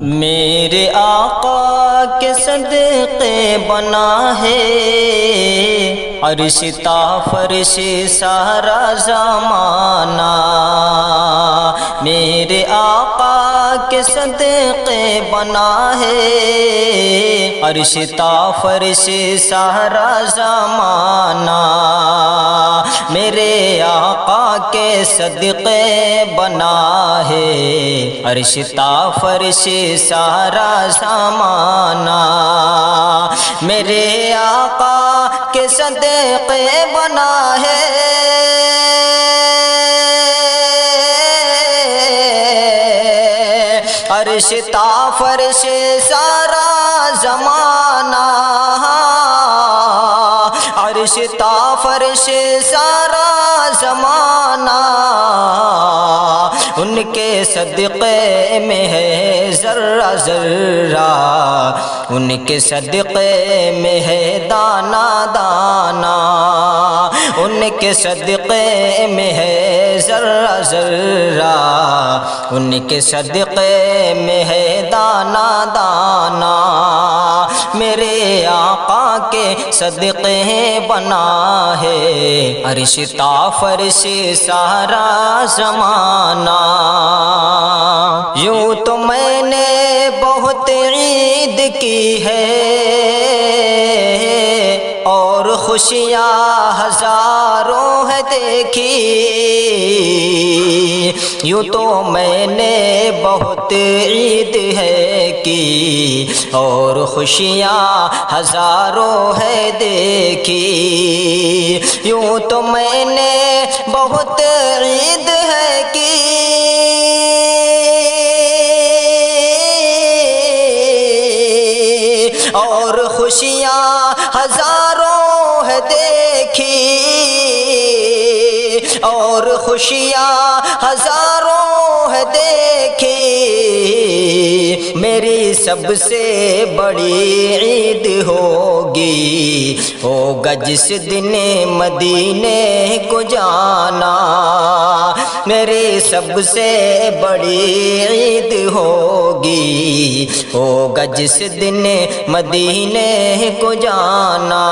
میرے آقا کے صدقے بنا ہے عرش تا فرش سارا زمانہ۔ میرے آقا کے صدقے بنا ہے عرش تا فرش سارا زمانہ۔ میرے آقا کے صدقے بنا ہے عرش تا فرش سارا زمانہ۔ میرے آقا کے صدقے بنا ہے عرش تا فرش سارا زمانہ۔ عرش تا فرش سارا زمانہ، ان کے صدقے میں ہے ذرہ ذرہ، ان کے صدقے میں ہے دانہ دانہ، ان کے صدقے میں ہے ذرہ ذرہ، ان کے صدقے میں ہے دانہ دانہ۔ میرے آقا کے صدقے بنا ہے عرش تا فرش سارا زمانہ۔ یوں تو میں نے بہت عید کی ہے اور خوشیاں ہزاروں ہے دیکھی، یوں تو میں نے بہت عید ہے کی اور خوشیاں ہزاروں ہے دیکھی، یوں تو میں نے بہت عید ہے کی اور خوشیاں ہزاروں ہے دیکھی، اور خوشیاں ہزاروں ہے دیکھی۔ میری سب سے بڑی عید ہوگی، ہوگا جس دن مدینے کو جانا۔ میری سب سے بڑی عید ہوگی، ہوگا جس دن مدینے کو جانا۔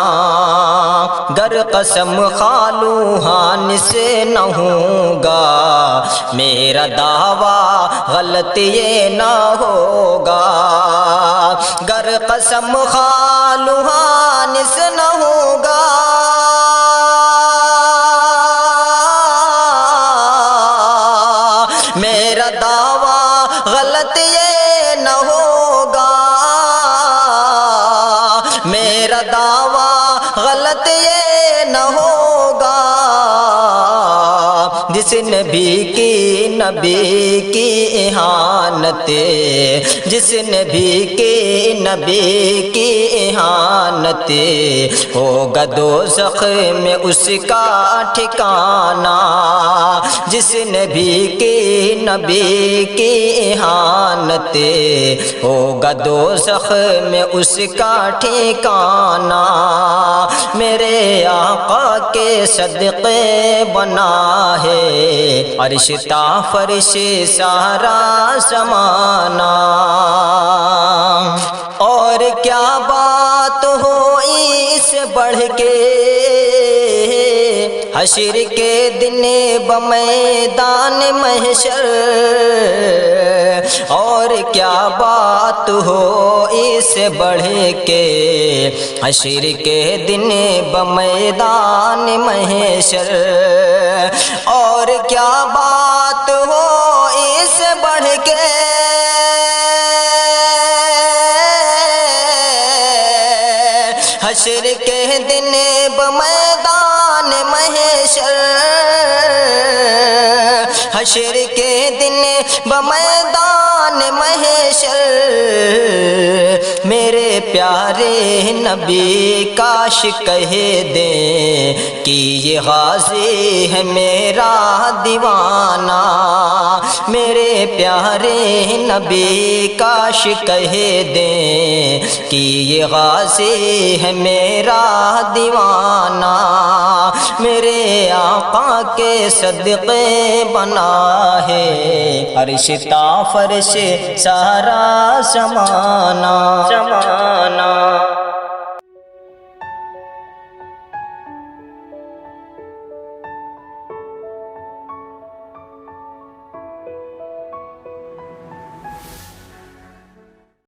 گر قسم کھا لوں ہان سے نہ ہوں گا، میرا دعویٰ غلط یہ نہ ہوگا۔ گر قسم کھا لوں ہان سے نہ ہوگا، میرا دعویٰ غلط یہ نہ ہوگا، میرا دعویٰ غلط یہ نہ ہوگا۔ جس نبی کی اہانت، جس نبی کی اہانت، ہوگا دوزخ میں اس کا ٹھکانہ۔ جس نبی کی اہانت، ہوگا دوزخ میں اس کا ٹھکانہ۔ میرے آقا کے صدقے بنا ہے عرش تا فرش سارا زمانہ۔ اور کیا بات ہو اس سے بڑھ کے حشر کے دن بمیدان محشر، اور کیا بات ہو اس سے بڑھ کے حشر کے دن بمیدان محشر، اور کیا بات ہو اس سے بڑھ کے حشر کے دن بمیدان محشر، حشر کے دن بمیدان محشر۔ میرے پیارے نبی کاش کہہ دیں کہ یہ غازی ہے میرا دیوانہ۔ میرے پیارے نبی کاش کہہ دیں کہ یہ غازی ہے میرا دیوانہ، میرے آقا کے صدقے بنا ہے عرش تا فرش سارا زمانہ۔